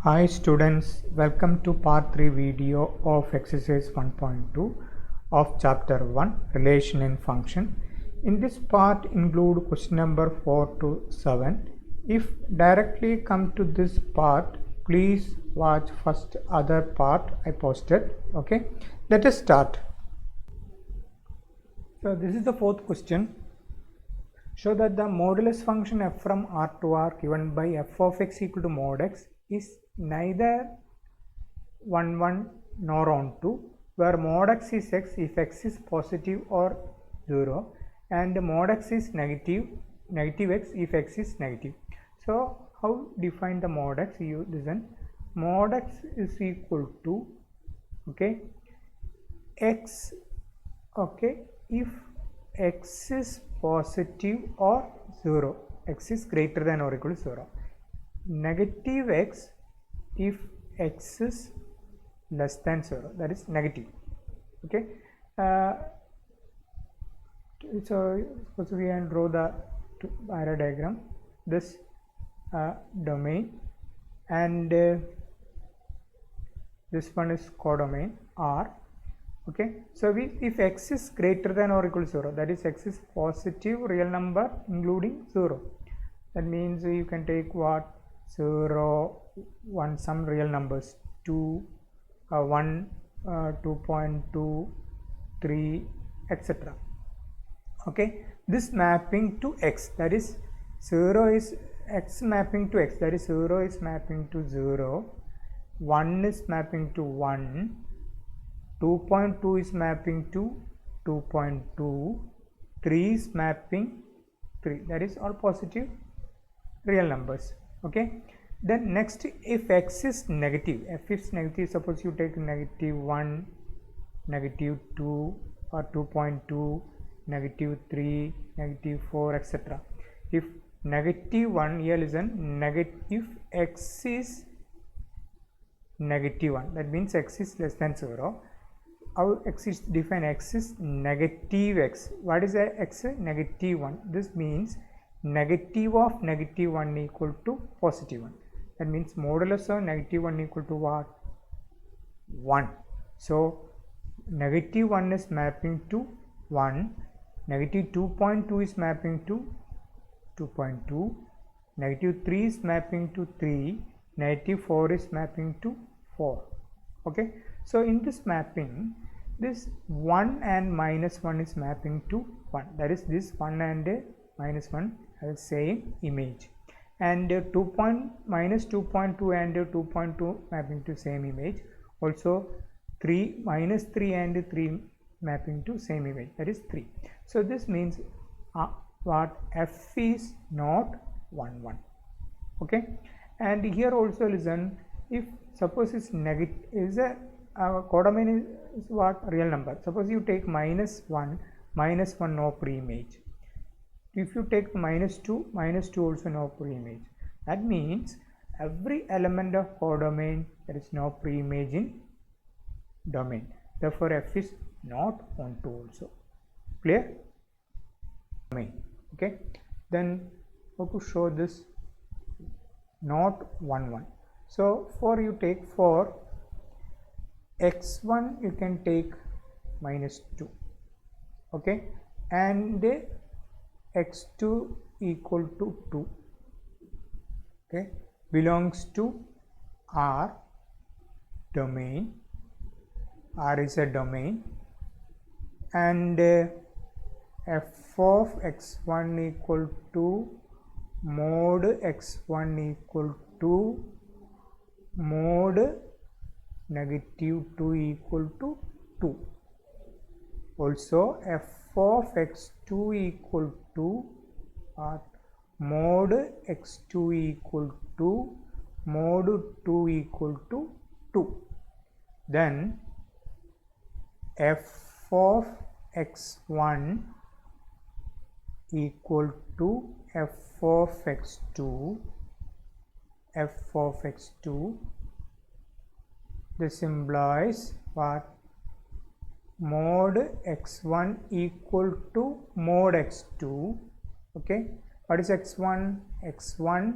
Hi students, welcome to part 3 video of exercise 1.2 of chapter 1 relation in function. In this part include question number 4 to 7. If directly come to this part, please watch first other part I posted. Okay, let us start. So this is the fourth question. Show that the modulus function f from R to R given by f of x equal to mod x is neither 1 1 nor on 2, where mod x is x if x is positive or 0 and mod x is negative x if x is negative. So how define the mod x? You listen. Mod x is equal to x if x is positive or 0, x is greater than or equal to 0, negative x if x is less than 0, that is negative. So suppose we can draw the arrow diagram, this domain, and this one is codomain R. So if x is greater than or equal to 0, that is x is positive real number including 0, that means you can take what 0 1 some real numbers 2 1 2.2 3 etc. This mapping to x, that is 0 is x mapping to x, that is 0 is mapping to 0, 1 is mapping to 1, 2.2 is mapping to 2.2, 3 is mapping 3, that is all positive real numbers. Then next, if x is negative, f is negative, suppose you take negative 1, negative 2 or 2.2, negative 3, negative 4 etc. If negative 1, here listen, if x is negative 1, that means x is less than 0. How x is defined? X is negative x. What is a x? Negative 1. This means negative of negative 1 equal to positive 1. That means modulus of negative 1 equal to what? 1. So negative 1 is mapping to 1, negative 2.2 is mapping to 2.2, negative 3 is mapping to 3, negative 4 is mapping to 4. So in this mapping, this 1 and minus 1 is mapping to 1, that is this 1 and minus 1 have the same image, and minus 2.2 and 2.2 mapping to same image, also 3 minus 3 and 3 mapping to same image, that is 3. So this means what f is not 1 1. And here also listen, if suppose it's negative, is a codomain is what? Real number. Suppose you take minus 1 no pre-image. If you take minus 2 also no pre-image. That means every element of codomain there is no pre-image in domain. Therefore f is not on 2 also. Clear? Domain. Then how to show this not 1 1. So for you take for x1 you can take minus 2, and x2 equal to 2, belongs to R domain. R is a domain, and f of x1 equal to mod x1 equal to mod negative 2 equal to 2. Also f of x2 equal to mod x2 equal to mod 2 equal to 2. Then f of x1 equal to f of x2, this implies what? Mod x1 equal to mod x2. What is x1? x1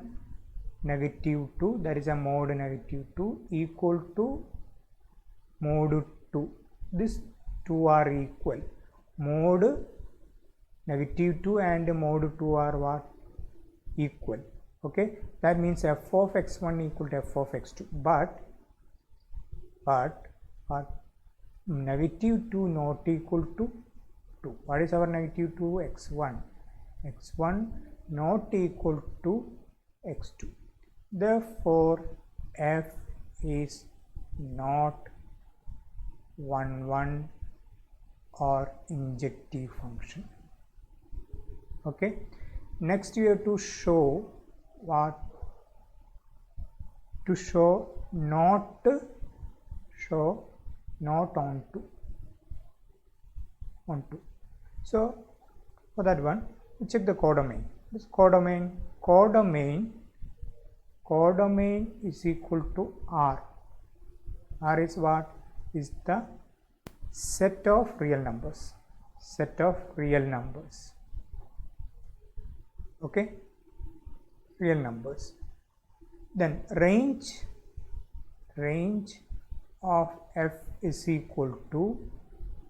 -2, that is a mod -2 equal to mod 2. This two are equal. Mod -2 and mod 2 are what? Equal. Okay, that means f of x1 equal to f of x2, but -2 not equal to 2. What is our -2? x1. x1 not equal to x2. Therefore f is not 1 or injective function. Okay, next you have to show what? To show not onto. So for that one, we check the codomain. This codomain is equal to R. R is what? Is the set of real numbers. Okay, real numbers. Then range of f is equal to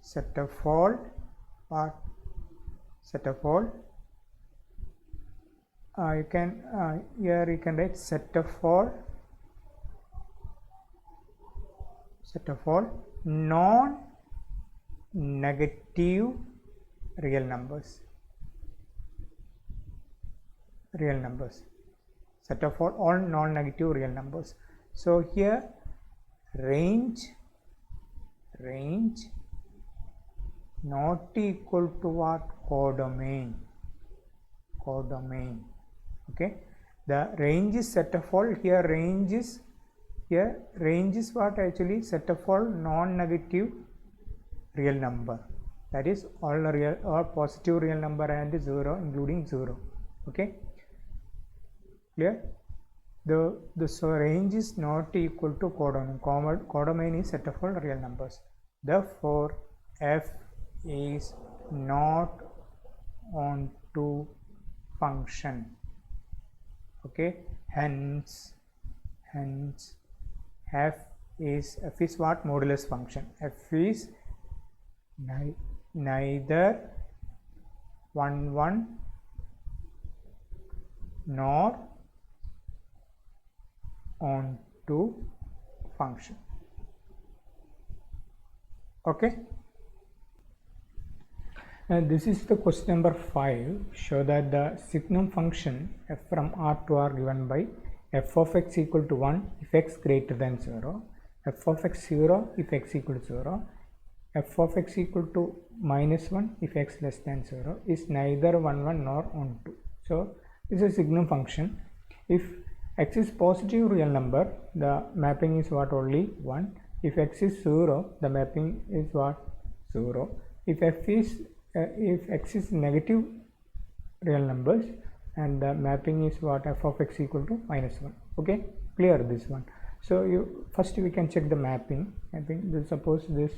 set of all you can here you can write set of all non-negative real numbers. Set of all non-negative real numbers. So here range not equal to what? Codomain. Okay, the range is set of all. Here range is what? Actually set of all non-negative real number, that is all real or positive real number and 0 including 0. Okay, clear? The so range is not equal to codomain. Codomain is set of all real numbers. Therefore f is not onto function. Okay, hence f is what? Modulus function. F is neither 1 nor onto function. Okay, and this is the question number 5. Show that the signum function f from R to R given by f of x equal to 1 if x greater than 0, f of x 0 if x equal to 0, f of x equal to -1 if x less than 0 is neither 1 nor onto. So this is a signum function. If x is positive real number, the mapping is what? Only 1. If x is 0, the mapping is what? 0. If x is negative real numbers, and the mapping is what? F of x equal to -1. Okay, clear this one. So first we can check the mapping. Suppose this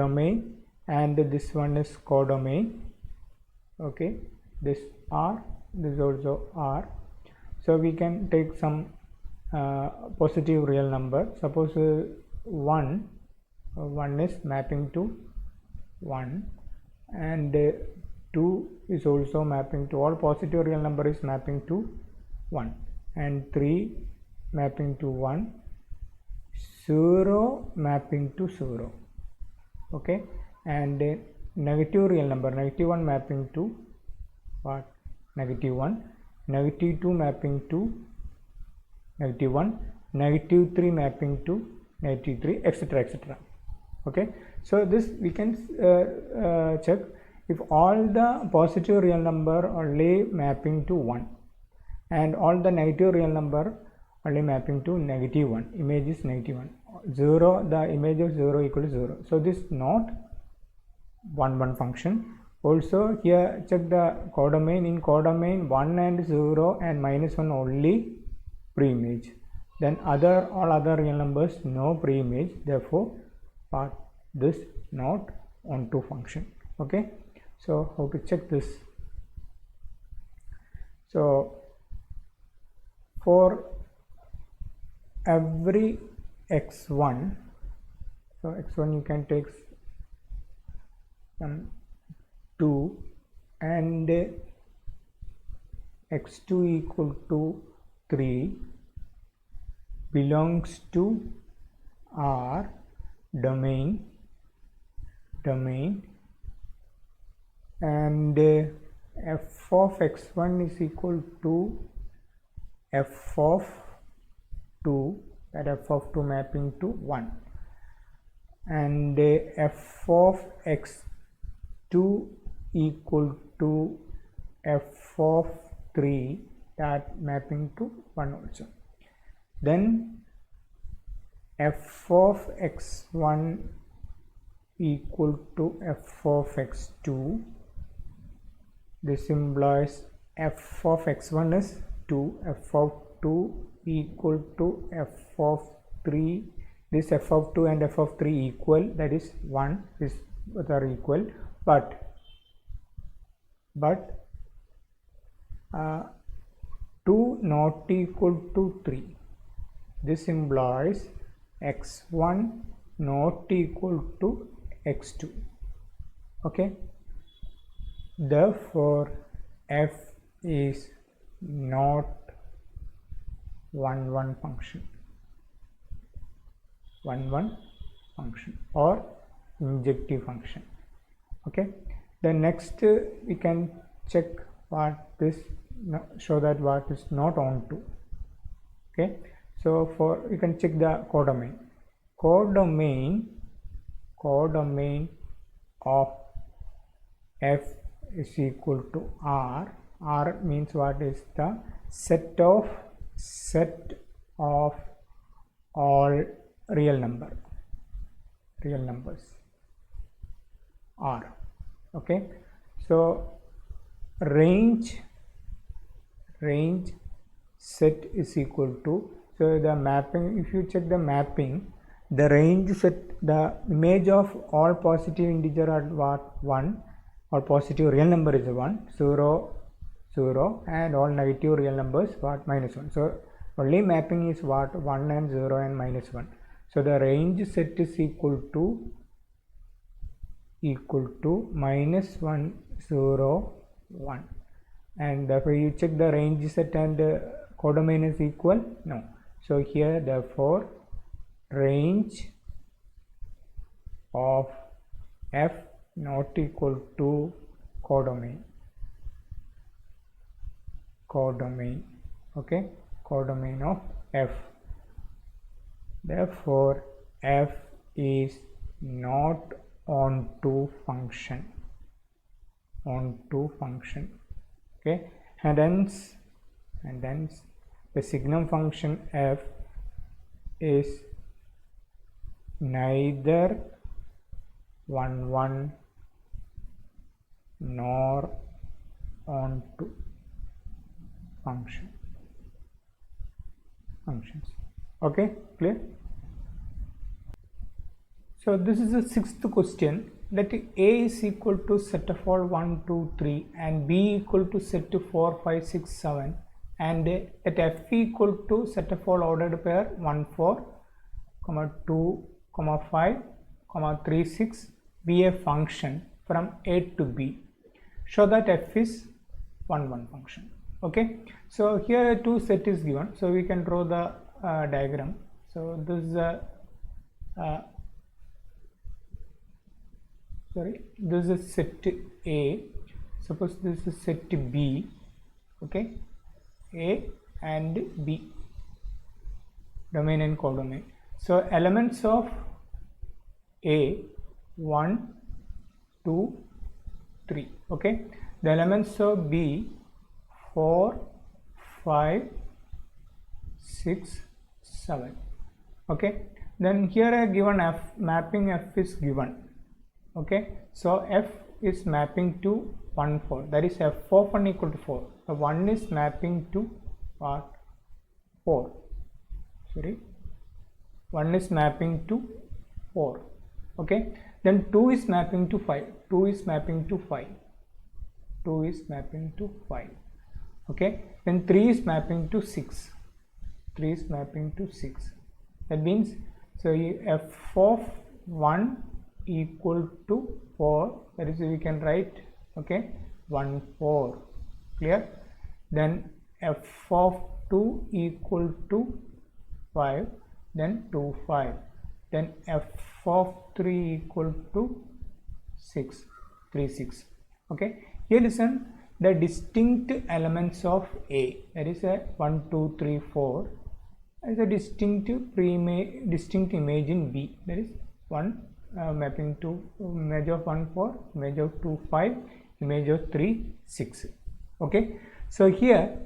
domain and this one is codomain. Okay, this R, this also R. So we can take some positive real number. Suppose 1 is mapping to 1, and 2 is also mapping to all positive real number is mapping to 1, and 3 mapping to 1, 0 mapping to 0. Okay, and negative real number -1 mapping to what? -1, -2 mapping to -1, -3 mapping to -3, etc. Okay, so this we can check if all the positive real number only mapping to 1 and all the negative real number only mapping to -1, image is -1, 0, the image of 0 equal to 0. So this is not 1 function. Also here check the codomain. In codomain 1 and 0 and -1 only pre-image, then all other real numbers no pre-image. Therefore this not onto function. Okay, so how to check this? So for every x1, so x1 you can take some 2 and x2 equal to 3 belongs to R domain, and f of x1 is equal to f of 2, that f of 2 mapping to 1, and f of x2 equal to f of 3, that mapping to 1 also. Then f of x1 equal to f of x2, this implies f of x1 is 2, f of 2 equal to f of 3, this f of 2 and f of 3 equal, that is 1, is both are equal, but 2 not equal to 3, this implies x1 not equal to x2. Okay, therefore f is not 1 function, or injective function. Okay, then next we can check what this show that what is not onto. Okay, so for you can check the codomain of f is equal to R. R means what is the set of all real numbers R. Okay, so range set is equal to, so the mapping, if you check the mapping, the range set, the image of all positive integer are what 1, or positive real number is 1, 0 0, and all negative real numbers what -1. So only mapping is what 1 and 0 and -1. So the range set is equal to -1 0 1, and therefore you check the range set and codomain is equal, no. So here therefore range of f not equal to codomain. Okay, codomain of f, therefore f is not onto function. Okay, and hence the signum function f is neither 1 nor onto functions. Okay, clear? So this is the sixth question. Let A is equal to set of all 1 2 3 and B equal to set to 4 5 6 7, and let F equal to set of all ordered pair 1 4, 2, 5, 3 6 be a function from A to B. Show that F is 1 function. Okay, so here two set is given, so we can draw the diagram. So this is a this is set A, suppose this is set B. Okay, A and B, domain and codomain. So elements of A 1 2 3. Okay, the elements of B 4 5 6 7. Okay, then here a given F, mapping F is given. Okay, so F is mapping to 1 4, that is F of 1 equal to 4. The 1 is mapping to what? 4. 1 is mapping to 4. Okay, then 2 is mapping to 5. 2 is mapping to 5. Okay, then 3 is mapping to 6. 3 is mapping to 6. That means, so f of 1 equal to 4, that is we can write, okay, 1 4, clear. Then f of 2 equal to 5, then 2 5. Then f of 3 equal to 6, 3 6. Okay, here listen, the distinct elements of A, that is a 1 2 3 4, is a distinct image in B, that is 1 mapping to image of 1 4, image of 2 5, image of 3 6. Okay, so here,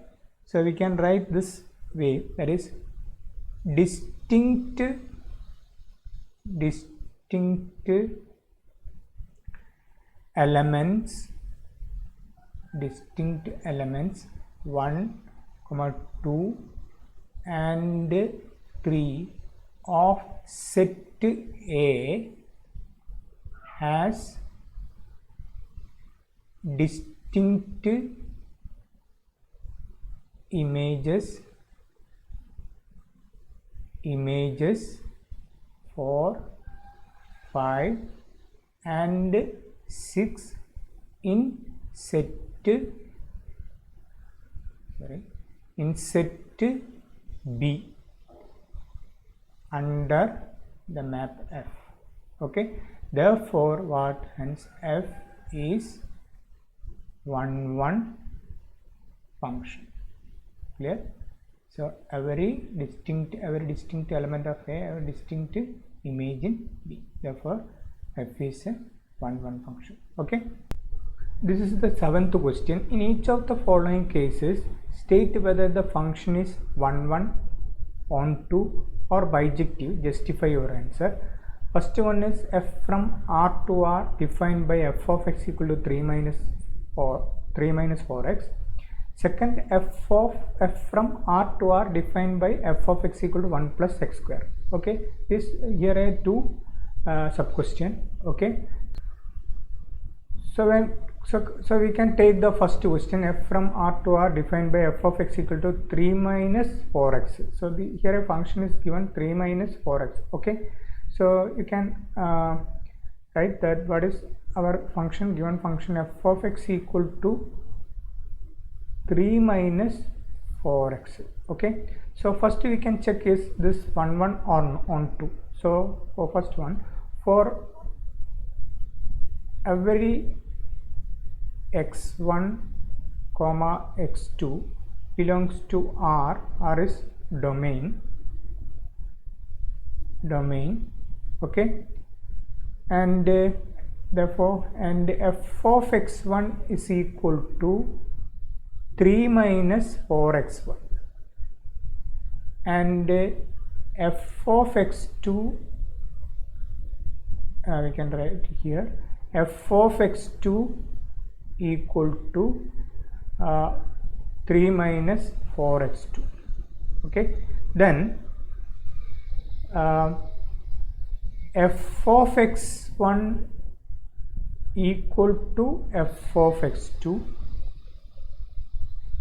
so we can write this way, that is distinct elements 1, 2 and 3 of set A has distinct images 4, 5 and 6 in set B under the map F. Okay, therefore what, hence F is 1 1 function, clear. So every distinct element of A have a distinct image in B, therefore F is a 1 1 function. Okay, this is the 7th question. In each of the following cases, state whether the function is 1 1, onto or bijective. Justify your answer. First one is f from R to R defined by f of x equal to 3 minus 4x. Second, f from R to R defined by f of x equal to 1 plus x square. Okay, this here are two sub question. Okay, so we can take the first question, f from R to R defined by f of x equal to 3 minus 4x. So here a function is given 3 minus 4x. Okay, so you can write that what is our function, given function f of x equal to 3 minus 4x. Okay, so first we can check is this 1 1 or onto. So for first one, for every x1 comma x2 belongs to R, R is domain, okay, and therefore and f of x1 is equal to 3 minus 4x1, and f of x2 we can write here f of x2 equal to 3 minus 4x2. Okay, then f of x1 equal to f of x2.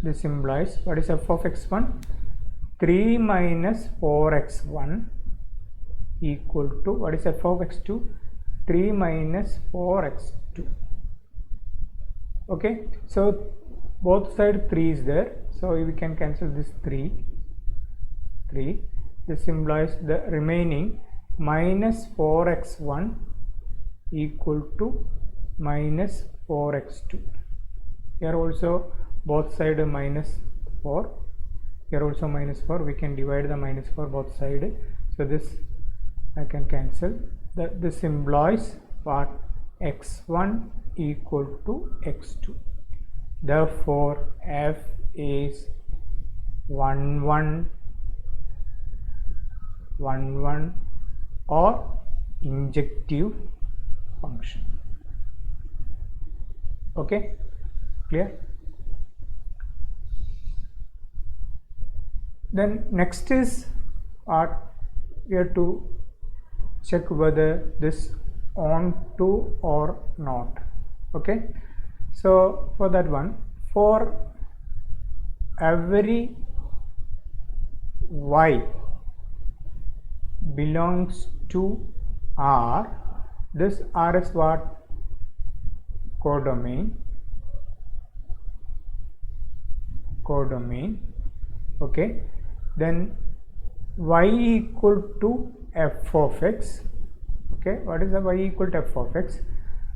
This implies what is f of x1? 3 minus 4x1 equal to what is f of x2? 3 minus 4x2. Okay, so both side 3 is there, so we can cancel this 3. This implies the remaining minus 4x1 equal to minus 4x2. Here also both side minus 4, here also minus 4, we can divide the minus 4 both side, so this I can cancel. This implies what? x1 equal to x2. Therefore f is 1 1 or injective function. Okay, clear? Then next is we have to check whether this onto or not. Okay, so for that one, for every y belongs to R, this R is what? Codomain, okay. Then y equal to f of x, okay. What is the y equal to f of x?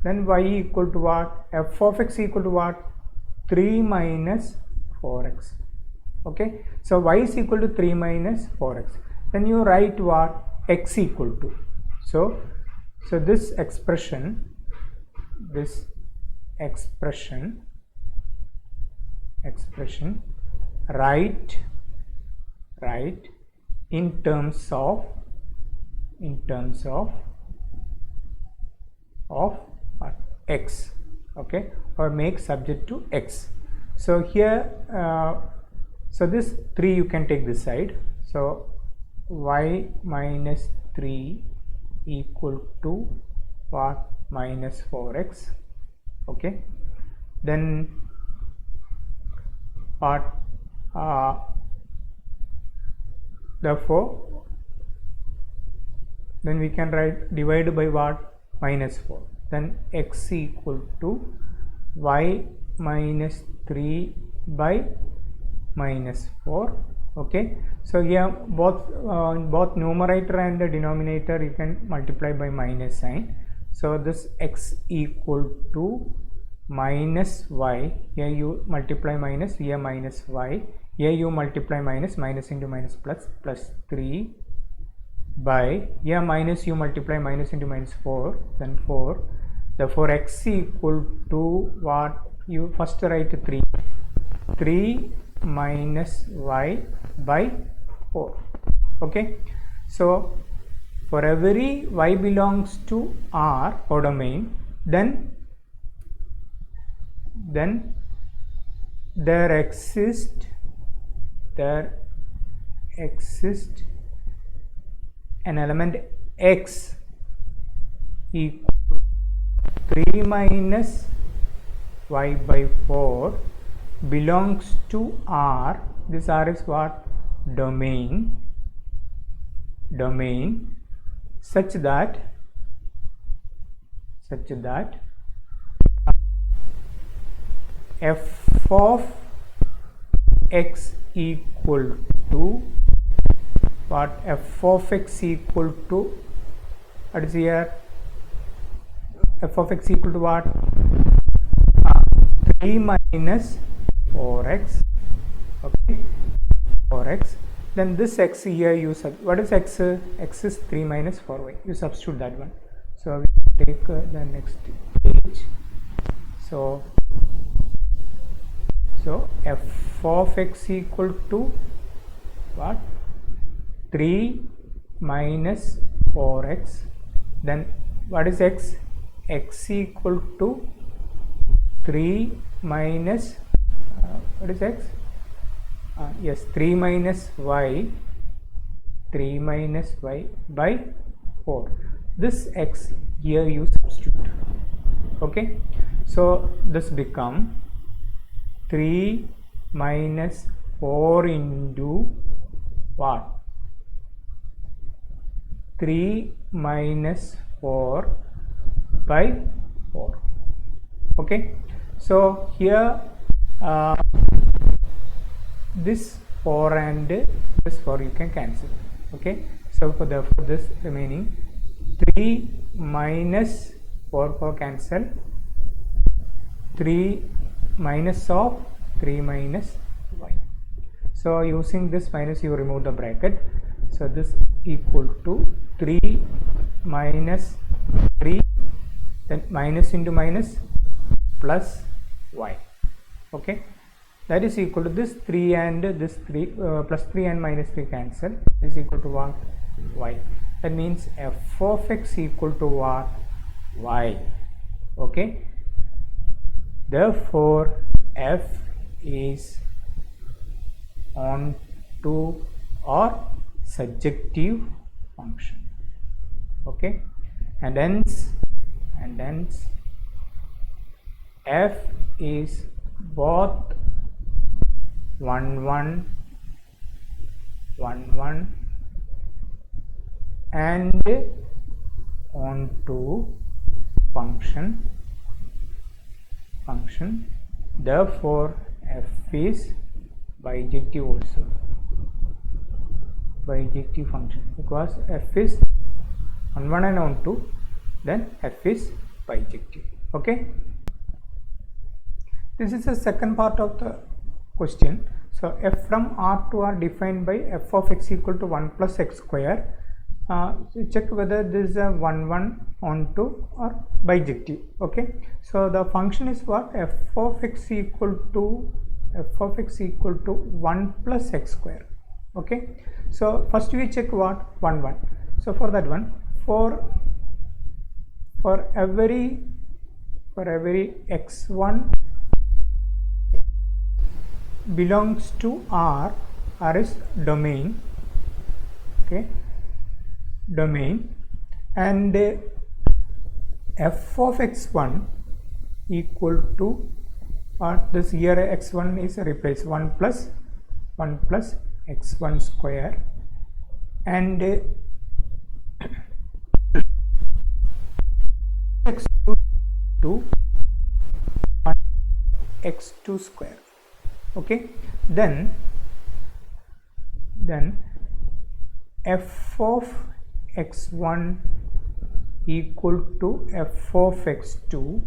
Then y equal to what? F of x equal to what? 3 minus 4x, okay. So y is equal to 3 minus 4x. Then you write what? X equal to. So this expression write in terms of x, okay, or make subject to x. So here so this 3 you can take this side, so y minus 3 equal to what? Minus 4x, okay. Then what? Therefore then we can write divided by what? Minus 4. Then x equal to y minus 3 by minus 4, okay. So here both numerator and the denominator you can multiply by minus sign. So this x equal to minus y, here you multiply minus, here minus y, here you multiply minus into minus plus 3 by, here minus you multiply minus into minus 4, then 4. Therefore x equal to what? You first write 3 minus y by 4, okay. So for every y belongs to R codomain, then there exists an element x equal to 3 minus y by 4 belongs to R. This R is what? Domain such that f of x equal to what? F of x equal to, what is here? F of x equal to what? 3 minus 4x, okay, 4x. Then this x here you what is x? X is 3 minus 4y. You substitute that one. So we take the next page. So f of x equal to what? 3 minus 4x. Then what is x? X equal to 3 minus what is x? Yes, 3 minus y by 4. This x here you substitute, okay. So this become 3 minus 4 into what? 3 minus 4 by 4, okay. So here this 4 and this 4 you can cancel, okay. So therefore this remaining 3 minus 4 cancel, 3 minus of 3 minus y. So using this minus you remove the bracket. So this equal to 3 minus 3, then minus into minus plus y, okay. That is equal to this 3 and this 3 plus 3 and minus 3 cancel, is equal to what? Y. That means f of x equal to what? Y, okay. Therefore f is onto or surjective function, okay. And hence f is both 1 1 1 1 and onto function, therefore f is bijective also, bijective function, because f is on 1 and on 2, then f is bijective. Okay, this is the second part of the question. So f from R to R defined by f of x equal to 1 plus x square. So check whether this is a 1 1 onto or bijective. Okay, so the function is what? F of x equal to 1 plus x square. Okay, so first we check what? 1 1. So for that one, for every x1 belongs to R is domain. Okay, domain, and f of x1 equal to this here x1 is replaced 1 plus x1 square, and x2 to 1 x2 square. Okay, then f of x1 equal to f of x2.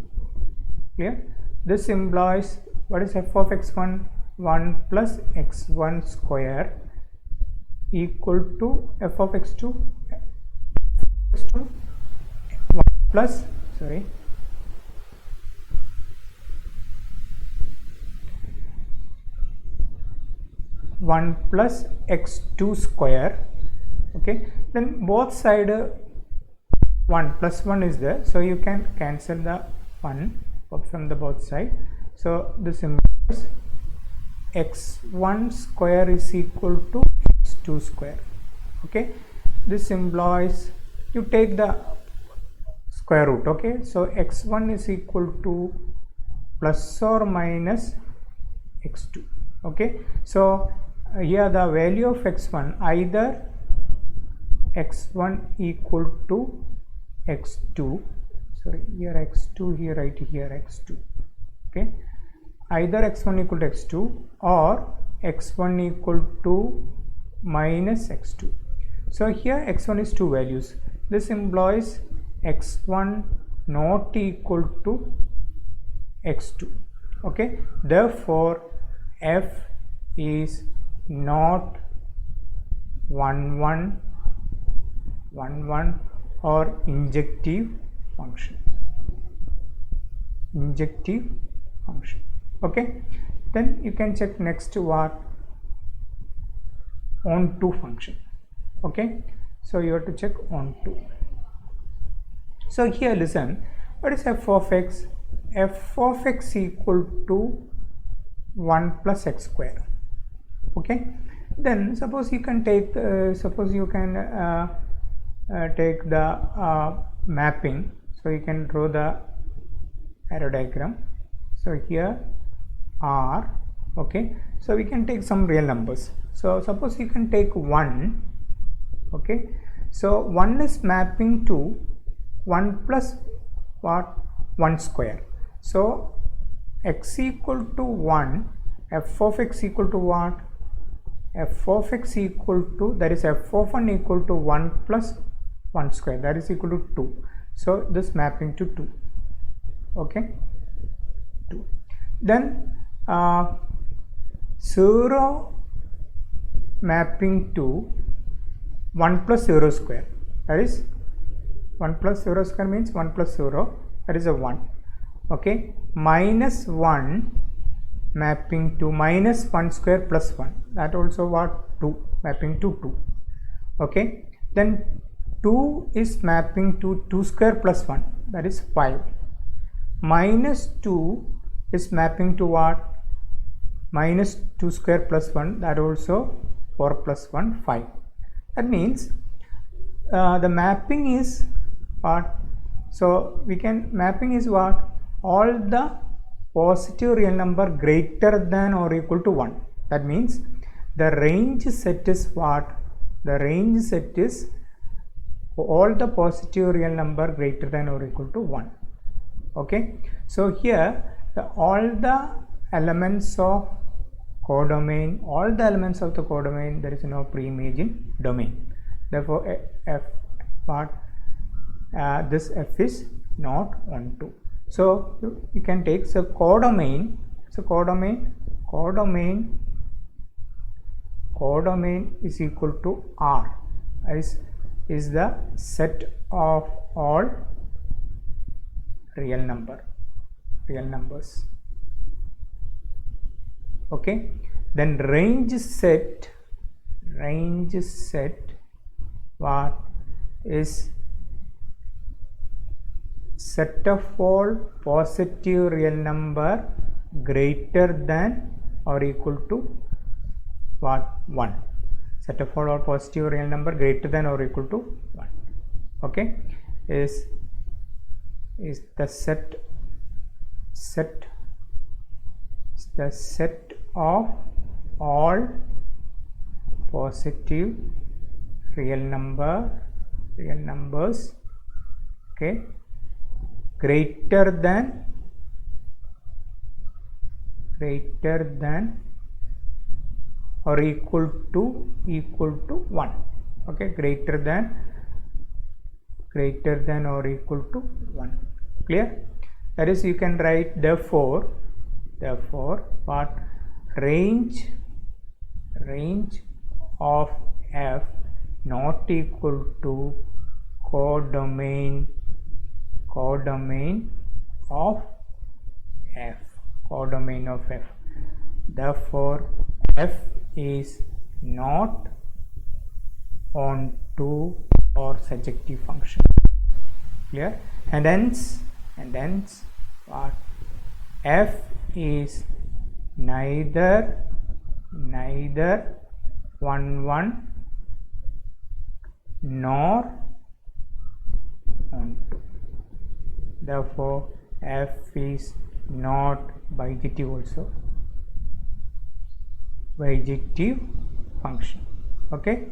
Clear? This implies what is f of x1? 1 plus x1 square equal to f of x2, 1 plus 1 plus x2 square. Okay, then both side 1 plus 1 is there, so you can cancel the 1 from the both side. So this implies x1 square is equal to x2 square. Okay, this implies you take the square root. Okay, so x1 is equal to plus or minus x2. Okay, so here the value of x1, either x1 equal to x2, here x2, here right here x2. Okay, either x1 equal to x2 or x1 equal to minus x2. So here x1 is two values. This implies x1 not equal to x2. Okay, therefore f is not 1 1 or injective function. Okay, then you can check next what? Onto function. Okay, so you have to check onto. So here listen, what is f of x? F of x equal to 1 plus x square. Okay, then suppose you can take take the mapping. So you can draw the arrow diagram. So here R. Okay, so we can take some real numbers. So suppose you can take 1. Okay, so 1 is mapping to 1 plus what? 1 square. So x equal to 1, f of x equal to what? F of x equal to, that is f of 1 equal to 1 plus 1 square, that is equal to 2. So this mapping to 2. Okay, 2. Then 0 mapping to 1 plus 0 square, that is 1 plus 0 square means 1 plus 0, that is a 1. Okay, minus 1 mapping to minus 1 square plus 1, that also what? 2, mapping to 2. Okay, then 2 is mapping to 2 square plus 1, that is 5. Minus 2 is mapping to what? Minus 2 square plus 1, that also 4 plus 1, 5. That means the mapping is what? So we can, mapping is what? All the positive real number greater than or equal to 1. That means the range set is what? The range set is all the positive real number greater than or equal to 1. Okay, so here all the elements of codomain, all the elements of the codomain, there is no pre-image in domain. Therefore, f what this f is not 1, 2. So you can take codomain. So codomain is equal to R, is the set of all real numbers. Okay, then range set what is set of all positive real number greater than or equal to what? 1. Set of all positive real number greater than or equal to 1. Okay, is the set of all positive real numbers, okay, greater than or equal to 1. Okay, greater than or equal to 1. Clear? That is, you can write therefore what? Range of f not equal to codomain of f. Therefore, f is not onto or surjective function. Clear? And hence what? F is neither 1, 1 nor onto. Therefore, f is not bijective also. Bijective function. Okay.